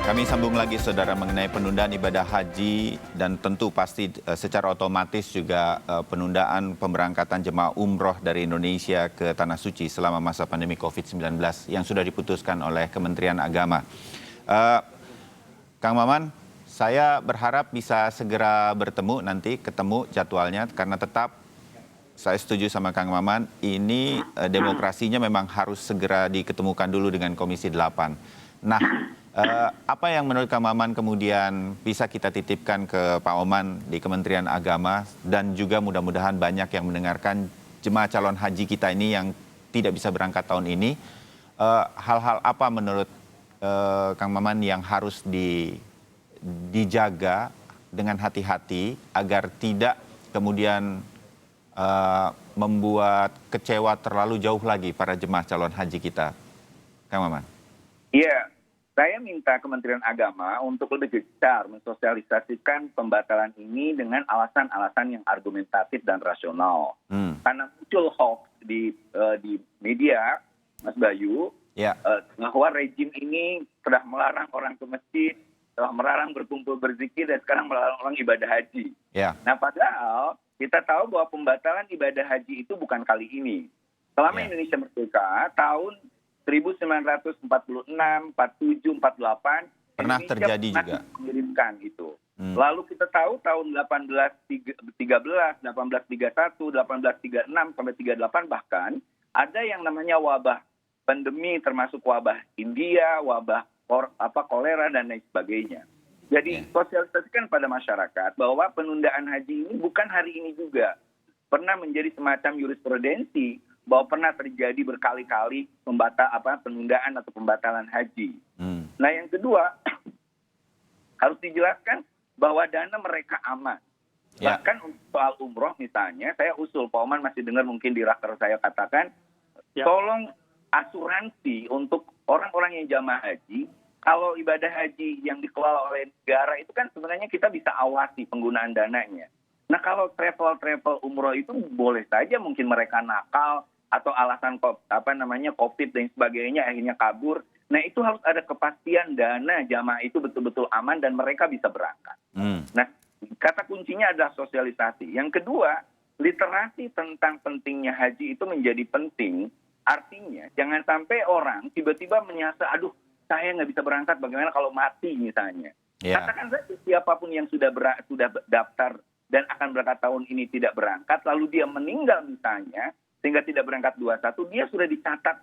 Kami sambung lagi, saudara, mengenai penundaan ibadah haji dan tentu pasti secara otomatis juga penundaan pemberangkatan jemaah umroh dari Indonesia ke Tanah Suci selama masa pandemi COVID-19 yang sudah diputuskan oleh Kementerian Agama. Kang Maman, saya berharap bisa segera ketemu jadwalnya, karena tetap saya setuju sama Kang Maman, ini demokrasinya memang harus segera diketemukan dulu dengan Komisi 8. Nah, apa yang menurut Kang Maman kemudian bisa kita titipkan ke Pak Oman di Kementerian Agama, dan juga mudah-mudahan banyak yang mendengarkan jemaah calon haji kita ini yang tidak bisa berangkat tahun ini. Hal-hal apa menurut Kang Maman yang harus dijaga dengan hati-hati agar tidak kemudian membuat kecewa terlalu jauh lagi para jemaah calon haji kita, Kang Maman? Iya, saya minta Kementerian Agama untuk lebih gencar mensosialisasikan pembatalan ini dengan alasan-alasan yang argumentatif dan rasional. Karena muncul hoax di media, Mas Bayu, bahwa rejim ini telah melarang orang ke masjid, telah melarang berkumpul berzikir, dan sekarang melarang orang ibadah haji. Nah, padahal kita tahu bahwa pembatalan ibadah haji itu bukan kali ini. Selama Indonesia merdeka, tahun 1946, 47, 48, pernah Indonesia terjadi juga mengirimkan itu. Lalu kita tahu tahun 1813, 1831, 1836 sampai 38 bahkan ada yang namanya wabah pandemi, termasuk wabah India, wabah kolera dan lain sebagainya. Jadi sosialisasikan pada masyarakat bahwa penundaan haji ini bukan hari ini juga. Pernah menjadi semacam jurisprudensi bahwa pernah terjadi berkali-kali penundaan atau pembatalan haji. Nah, yang kedua, harus dijelaskan bahwa dana mereka aman. Bahkan untuk soal umroh misalnya, saya usul, Pak Oman masih dengar mungkin di raker saya katakan, tolong asuransi untuk orang-orang yang jamaah haji. Kalau ibadah haji yang dikelola oleh negara itu kan sebenarnya kita bisa awasi penggunaan dananya. Nah, kalau travel umroh itu boleh saja mungkin mereka nakal atau alasan COVID dan sebagainya akhirnya kabur. Nah, itu harus ada kepastian dana jamaah itu betul-betul aman dan mereka bisa berangkat. Nah, kata kuncinya adalah sosialisasi. Yang kedua, literasi tentang pentingnya haji itu menjadi penting. Artinya jangan sampai orang tiba-tiba menyasar, aduh saya nggak bisa berangkat, bagaimana kalau mati misalnya. Katakan saja siapapun yang sudah daftar dan akan berangkat tahun ini tidak berangkat, lalu dia meninggal misalnya, sehingga tidak berangkat 21, dia sudah dicatat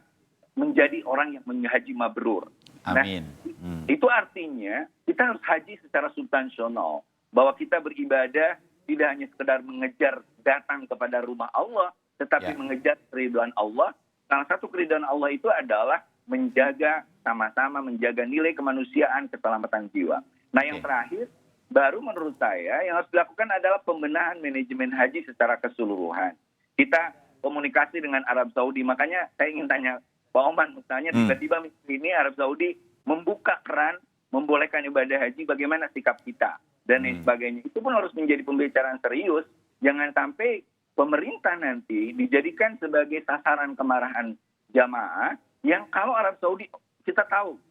menjadi orang yang haji mabrur. Amin. Nah, itu artinya kita harus haji secara substansional, bahwa kita beribadah tidak hanya sekedar mengejar datang kepada rumah Allah, tetapi mengejar keridhaan Allah. Salah satu keridhaan Allah itu adalah menjaga sama-sama, menjaga nilai kemanusiaan, keselamatan jiwa. Nah, yang terakhir, baru menurut saya yang harus dilakukan adalah pembenahan manajemen haji secara keseluruhan. Kita komunikasi dengan Arab Saudi, makanya saya ingin tanya Pak Oman, misalnya tiba-tiba ini Arab Saudi membuka keran, membolehkan ibadah haji, bagaimana sikap kita dan lain sebagainya. Itu pun harus menjadi pembicaraan serius. Jangan sampai pemerintah nanti dijadikan sebagai sasaran kemarahan jamaah, yang kalau Arab Saudi, kita tahu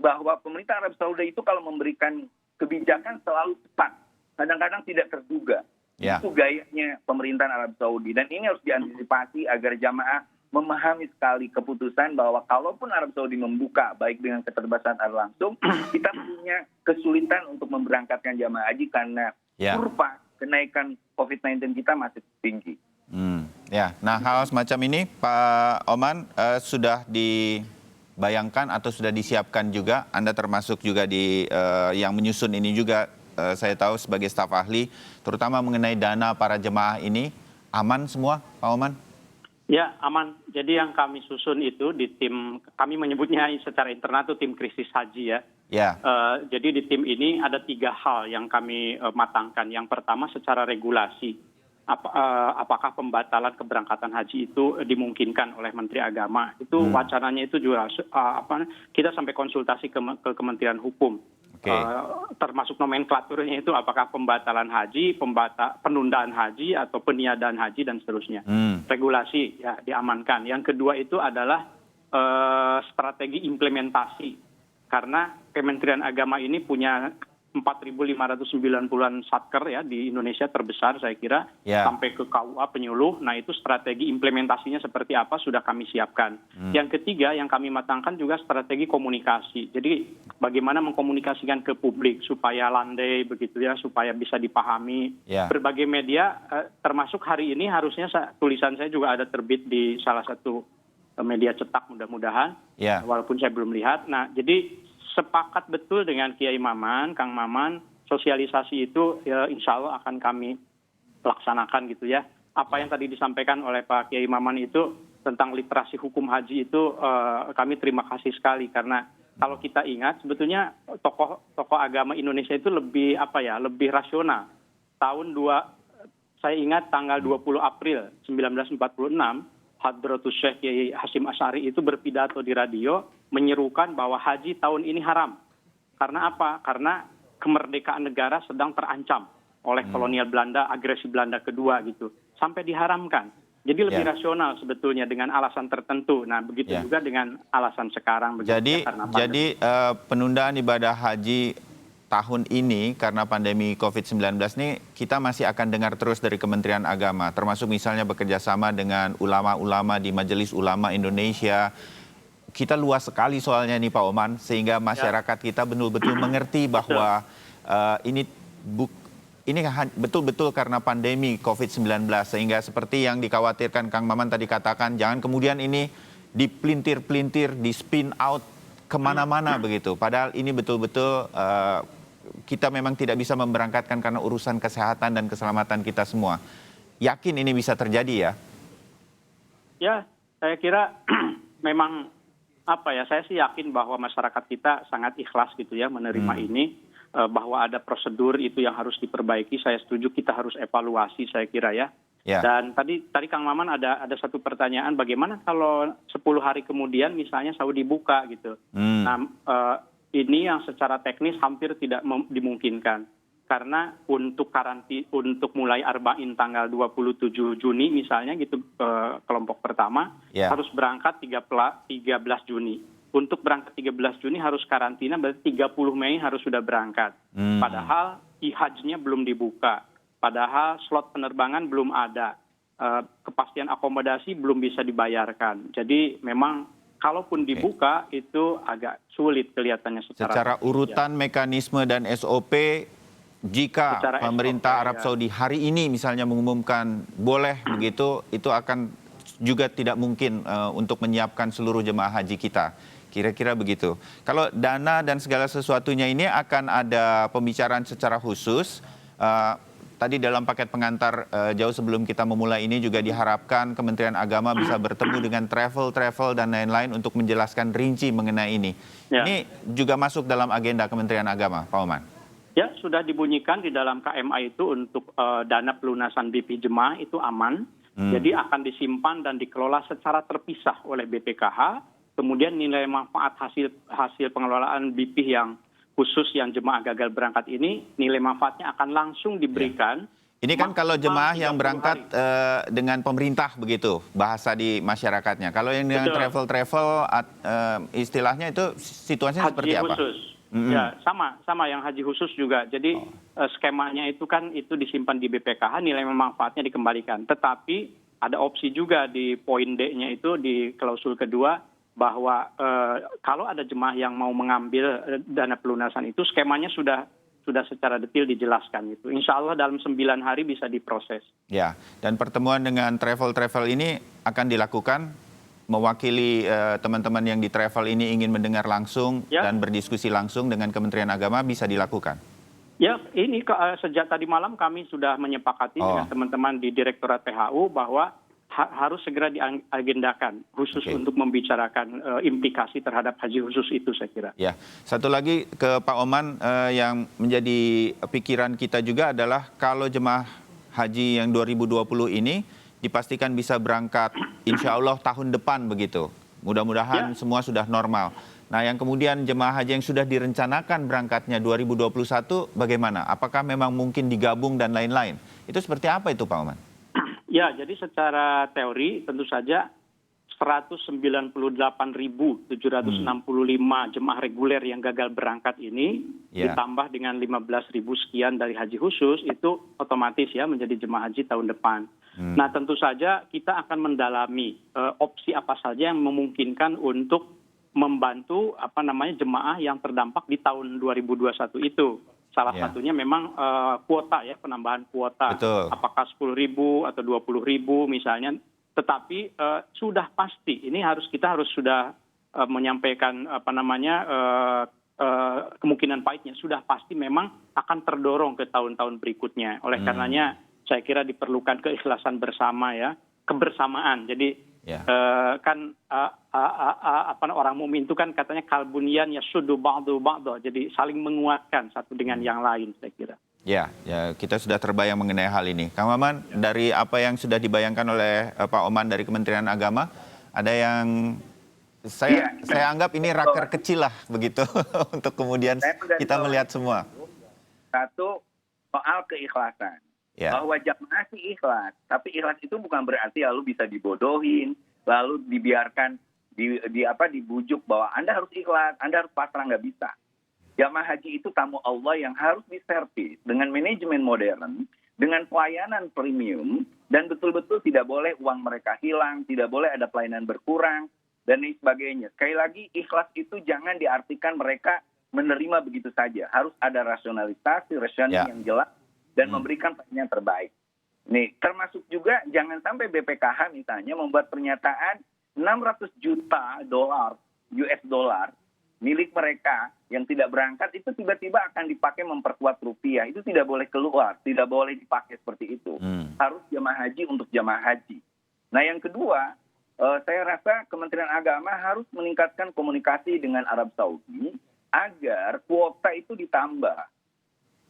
bahwa pemerintah Arab Saudi itu kalau memberikan kebijakan selalu cepat, kadang-kadang tidak terduga. Itu gayanya pemerintahan Arab Saudi, dan ini harus diantisipasi agar jamaah memahami sekali keputusan bahwa kalaupun Arab Saudi membuka baik dengan keterbatasan atau langsung, kita punya kesulitan untuk memberangkatkan jamaah haji karena kurva kenaikan COVID-19 kita masih tinggi. Nah, hal semacam ini Pak Oman sudah dibayangkan atau sudah disiapkan juga, Anda termasuk juga di yang menyusun ini juga. Saya tahu sebagai staf ahli, terutama mengenai dana para jemaah ini, aman semua, Pak Oman? Ya, aman. Jadi yang kami susun itu di tim, kami menyebutnya secara internal itu tim krisis haji ya. Jadi di tim ini ada 3 hal yang kami matangkan. Yang pertama secara regulasi, apakah pembatalan keberangkatan haji itu dimungkinkan oleh Menteri Agama. Itu wacananya itu juga kita sampai konsultasi ke Kementerian Hukum. Termasuk nomenklaturnya itu apakah pembatalan haji, penundaan haji atau peniadaan haji dan seterusnya. Regulasi ya diamankan. Yang kedua itu adalah strategi implementasi. karena Kementerian Agama ini punya 4.590-an satker ya di Indonesia, terbesar saya kira, sampai ke KUA penyuluh. Nah itu strategi implementasinya seperti apa sudah kami siapkan. Yang ketiga yang kami matangkan juga strategi komunikasi. Jadi bagaimana mengkomunikasikan ke publik supaya landai begitu ya, supaya bisa dipahami. Berbagai media, termasuk hari ini harusnya tulisan saya juga ada terbit di salah satu media cetak mudah-mudahan, walaupun saya belum lihat. Nah jadi sepakat betul dengan Kiai Maman, Kang Maman, sosialisasi itu ya, insya Allah akan kami laksanakan gitu ya. Apa yang tadi disampaikan oleh Pak Kiai Maman itu tentang literasi hukum haji itu kami terima kasih sekali, karena kalau kita ingat sebetulnya tokoh agama Indonesia itu lebih lebih rasional. Saya ingat tanggal 20 April 1946 Hadratus Syekh Kiai Hasyim Asy'ari itu berpidato di radio menyerukan bahwa haji tahun ini haram. Karena apa? Karena kemerdekaan negara sedang terancam oleh kolonial Belanda, agresi Belanda kedua gitu. Sampai diharamkan. Jadi lebih rasional sebetulnya dengan alasan tertentu. Nah, begitu juga dengan alasan sekarang. Jadi penundaan ibadah haji tahun ini karena pandemi COVID-19 ini kita masih akan dengar terus dari Kementerian Agama, termasuk misalnya bekerjasama dengan ulama-ulama di Majelis Ulama Indonesia. Kita luas sekali soalnya nih Pak Oman, sehingga masyarakat kita betul-betul mengerti bahwa ini betul-betul karena pandemi COVID-19, sehingga seperti yang dikhawatirkan Kang Maman tadi katakan, jangan kemudian ini dipelintir-pelintir, di spin out kemana-mana begitu. Padahal ini betul-betul kita memang tidak bisa memberangkatkan karena urusan kesehatan dan keselamatan kita semua. Yakin ini bisa terjadi ya? Ya, saya kira memang saya sih yakin bahwa masyarakat kita sangat ikhlas gitu ya menerima ini, bahwa ada prosedur itu yang harus diperbaiki. Saya setuju kita harus evaluasi saya kira ya. Dan tadi Kang Maman ada satu pertanyaan, bagaimana kalau 10 hari kemudian misalnya Saudi buka gitu. Nah, ini yang secara teknis hampir tidak dimungkinkan. Karena untuk mulai Arba'in tanggal 27 Juni misalnya gitu, kelompok pertama harus berangkat 13 Juni. Untuk berangkat 13 Juni harus karantina, berarti 30 Mei harus sudah berangkat. Padahal e-hajnya belum dibuka. Padahal slot penerbangan belum ada. Kepastian akomodasi belum bisa dibayarkan. Jadi memang kalaupun dibuka itu agak sulit kelihatannya secara urutan mekanisme dan SOP. Jika pemerintah Arab Saudi hari ini misalnya mengumumkan boleh begitu, itu akan juga tidak mungkin untuk menyiapkan seluruh jemaah haji kita. Kira-kira begitu. Kalau dana dan segala sesuatunya ini akan ada pembicaraan secara khusus. Tadi dalam paket pengantar jauh sebelum kita memulai ini juga diharapkan Kementerian Agama bisa bertemu dengan travel dan lain-lain untuk menjelaskan rinci mengenai ini. Ini juga masuk dalam agenda Kementerian Agama, Pak Oman. Ya, sudah dibunyikan di dalam KMA itu untuk dana pelunasan BP jemaah itu aman. Jadi akan disimpan dan dikelola secara terpisah oleh BPKH. Kemudian nilai manfaat hasil pengelolaan BP yang khusus yang jemaah gagal berangkat ini, nilai manfaatnya akan langsung diberikan. Ini kan kalau jemaah yang berangkat dengan pemerintah begitu, bahasa di masyarakatnya. Kalau yang dengan travel istilahnya itu situasinya seperti apa? Khusus. Ya, sama yang haji khusus juga. Jadi skemanya itu kan itu disimpan di BPKH, nilai manfaatnya dikembalikan. Tetapi ada opsi juga di poin D-nya itu di klausul kedua, bahwa kalau ada jemaah yang mau mengambil dana pelunasan itu, skemanya sudah secara detail dijelaskan itu. Insya Allah dalam 9 hari bisa diproses. Ya, dan pertemuan dengan travel ini akan dilakukan mewakili teman-teman yang di travel ini ingin mendengar langsung dan berdiskusi langsung dengan Kementerian Agama, bisa dilakukan? Ya, ini sejak tadi malam kami sudah menyepakati dengan teman-teman di Direktorat PHU bahwa harus segera diagendakan khusus untuk membicarakan implikasi terhadap haji khusus itu saya kira. Ya, satu lagi ke Pak Oman yang menjadi pikiran kita juga adalah kalau jemaah haji yang 2020 ini dipastikan bisa berangkat insya Allah tahun depan begitu. Mudah-mudahan semua sudah normal. Nah, yang kemudian jemaah haji yang sudah direncanakan berangkatnya 2021 bagaimana? Apakah memang mungkin digabung dan lain-lain? Itu seperti apa itu Pak Oman? Ya, jadi secara teori tentu saja 198.765 jemaah reguler yang gagal berangkat ini ditambah dengan 15.000 sekian dari haji khusus, itu otomatis ya menjadi jemaah haji tahun depan. Nah tentu saja kita akan mendalami opsi apa saja yang memungkinkan untuk membantu jemaah yang terdampak di tahun 2021 itu. Salah satunya memang kuota ya, penambahan kuota. Betul. Apakah 10.000 atau 20.000 misalnya. Tetapi sudah pasti ini kita harus sudah menyampaikan kemungkinan pahitnya, sudah pasti memang akan terdorong ke tahun-tahun berikutnya. Oleh karenanya saya kira diperlukan keikhlasan bersama ya, kebersamaan. Jadi kan orang mukmin itu kan katanya kalbunian yasuddu ba'du ba'da. Jadi saling menguatkan satu dengan yang lain, saya kira. Ya, kita sudah terbayang mengenai hal ini. Kang Maman, dari apa yang sudah dibayangkan oleh Pak Oman dari Kementerian Agama, ada yang saya anggap ini raker kecil lah begitu untuk kemudian kita melihat semua. Satu, soal keikhlasan. Bahwa jamaah sih ikhlas, tapi ikhlas itu bukan berarti lalu bisa dibodohin, lalu dibiarkan dibujuk bahwa Anda harus ikhlas, Anda harus pasrah, nggak bisa. Jamaah haji itu tamu Allah yang harus diservis dengan manajemen modern, dengan pelayanan premium, dan betul-betul tidak boleh uang mereka hilang, tidak boleh ada pelayanan berkurang, dan lain sebagainya. Sekali lagi, ikhlas itu jangan diartikan mereka menerima begitu saja. Harus ada rasionalisasi, yang jelas, dan memberikan pelayanan terbaik. Nih, termasuk juga jangan sampai BPKH misalnya membuat pernyataan 600 juta US dollar milik mereka yang tidak berangkat itu tiba-tiba akan dipakai memperkuat rupiah. Itu tidak boleh keluar, tidak boleh dipakai seperti itu. Harus jamaah haji untuk jamaah haji. Nah yang kedua, saya rasa Kementerian Agama harus meningkatkan komunikasi dengan Arab Saudi agar kuota itu ditambah.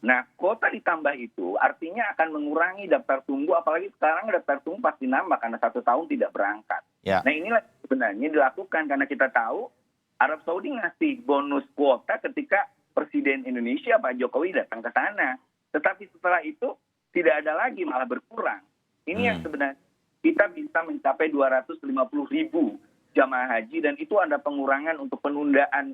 Nah kuota ditambah itu artinya akan mengurangi daftar tunggu, apalagi sekarang daftar tunggu pasti nambah karena 1 tahun tidak berangkat. Nah inilah sebenarnya dilakukan karena kita tahu Arab Saudi ngasih bonus kuota ketika Presiden Indonesia Pak Jokowi datang ke sana. Tetapi setelah itu tidak ada lagi, malah berkurang. Ini yang sebenarnya kita bisa mencapai 250.000 jamaah haji dan itu ada pengurangan untuk penundaan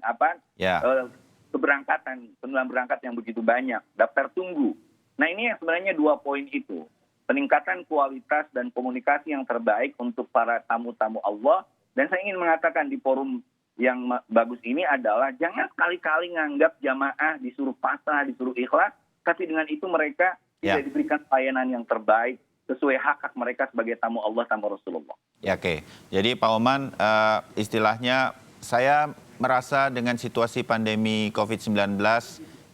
penundaan berangkat yang begitu banyak, daftar tunggu. Nah ini yang sebenarnya 2 poin itu. Peningkatan kualitas dan komunikasi yang terbaik untuk para tamu-tamu Allah. Dan saya ingin mengatakan di forum yang bagus ini adalah jangan sekali-kali nganggap jamaah disuruh pasrah, disuruh ikhlas, tapi dengan itu mereka tidak diberikan pelayanan yang terbaik sesuai hak-hak mereka sebagai tamu Allah, tamu Rasulullah. Oke. Jadi Pak Oman, istilahnya saya merasa dengan situasi pandemi COVID-19,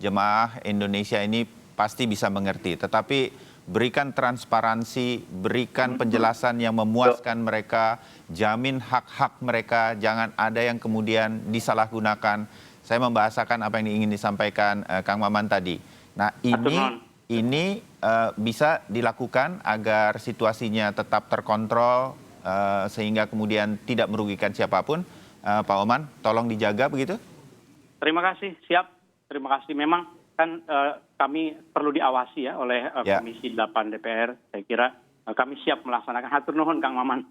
jemaah Indonesia ini pasti bisa mengerti. Tetapi berikan transparansi, berikan penjelasan yang memuaskan mereka, jamin hak-hak mereka, jangan ada yang kemudian disalahgunakan. Saya membahasakan apa yang ingin disampaikan Kang Maman tadi. Nah ini bisa dilakukan agar situasinya tetap terkontrol sehingga kemudian tidak merugikan siapapun. Pak Oman, tolong dijaga begitu? Terima kasih, siap. Terima kasih. Memang kan kami perlu diawasi ya oleh Komisi 8 DPR. Saya kira kami siap melaksanakan. Hatur nuhun Kang Maman.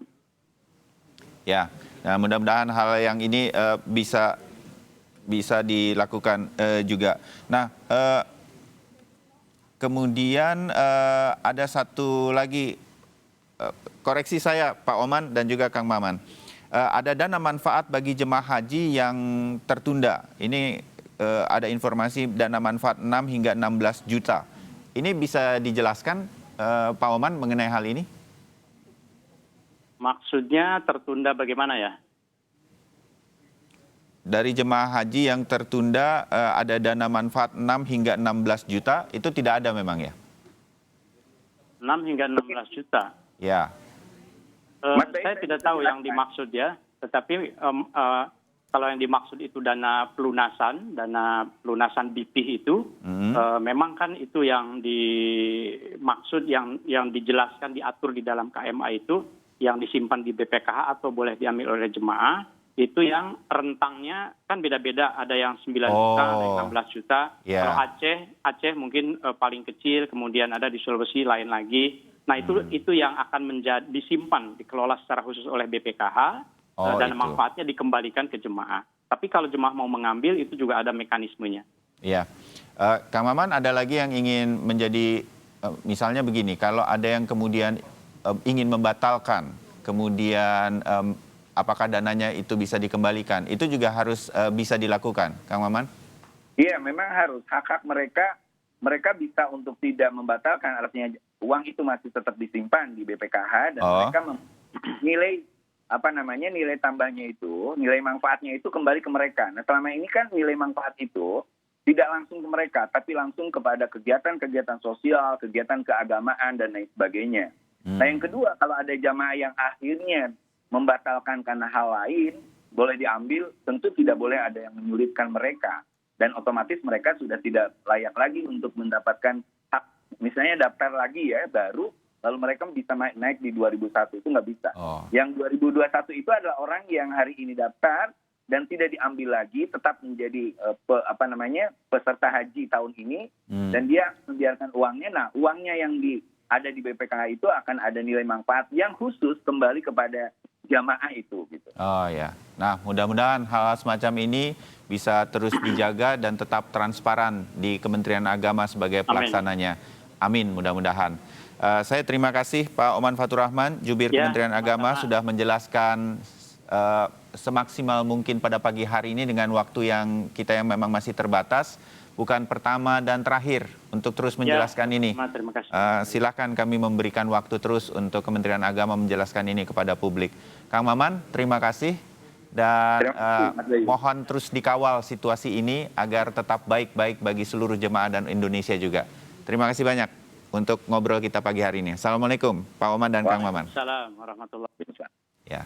Ya, nah, mudah-mudahan hal yang ini bisa dilakukan juga. Nah, kemudian ada satu lagi koreksi saya Pak Oman dan juga Kang Maman. Ada dana manfaat bagi jemaah haji yang tertunda. Ini ada informasi dana manfaat 6 hingga 16 juta. Ini bisa dijelaskan Pak Oman mengenai hal ini? Maksudnya tertunda bagaimana ya? Dari jemaah haji yang tertunda ada dana manfaat 6 hingga 16 juta, itu tidak ada memang ya? 6 hingga 16 juta? Ya. Saya tidak tahu yang dimaksud ya, tetapi kalau yang dimaksud itu dana pelunasan BP itu, memang kan itu yang dimaksud, yang dijelaskan, diatur di dalam KMA itu, yang disimpan di BPKH atau boleh diambil oleh jemaah, itu yang rentangnya kan beda-beda, ada yang 9 juta, ada yang 16 juta. Kalau Aceh mungkin paling kecil, kemudian ada di Sulawesi lain lagi. Nah itu yang akan disimpan, dikelola secara khusus oleh BPKH. dana itu. manfaatnya dikembalikan ke jemaah. Tapi kalau jemaah mau mengambil itu juga ada mekanismenya. Iya. Kang Maman, ada lagi yang ingin menjadi, misalnya begini, kalau ada yang kemudian ingin membatalkan, kemudian apakah dananya itu bisa dikembalikan, itu juga harus bisa dilakukan, Kang Maman? Iya, memang harus. Hak-hak mereka bisa untuk tidak membatalkan, artinya uang itu masih tetap disimpan di BPKH dan mereka nilai nilai tambahnya itu, nilai manfaatnya itu kembali ke mereka. Nah, selama ini kan nilai manfaat itu tidak langsung ke mereka, tapi langsung kepada kegiatan-kegiatan sosial, kegiatan keagamaan, dan lain sebagainya. Nah, yang kedua, kalau ada jamaah yang akhirnya membatalkan karena hal lain, boleh diambil, tentu tidak boleh ada yang menyulitkan mereka. Dan otomatis mereka sudah tidak layak lagi untuk mendapatkan hak. Misalnya daftar lagi ya, baru, lalu mereka bisa naik di 2001, itu nggak bisa. Yang 2021 itu adalah orang yang hari ini daftar dan tidak diambil lagi, tetap menjadi peserta haji tahun ini, dan dia membiarkan uangnya. Nah, uangnya yang ada di BPKH itu akan ada nilai manfaat yang khusus kembali kepada jamaah itu. Gitu. Oh ya, nah mudah-mudahan hal semacam ini bisa terus dijaga dan tetap transparan di Kementerian Agama sebagai pelaksananya. Amin, mudah-mudahan. Saya terima kasih Pak Oman Fatur Rahman, Jubir Kementerian Agama, sudah menjelaskan semaksimal mungkin pada pagi hari ini dengan waktu yang memang masih terbatas. Bukan pertama dan terakhir untuk terus menjelaskan ini. Terima kasih. Silakan kami memberikan waktu terus untuk Kementerian Agama menjelaskan ini kepada publik. Kang Maman, terima kasih. Dan mohon terus dikawal situasi ini agar tetap baik-baik bagi seluruh jemaah dan Indonesia juga. Terima kasih banyak untuk ngobrol kita pagi hari ini. Assalamualaikum Pak Oman dan Kang Maman. Waalaikumsalam warahmatullahi wabarakatuh. Ya.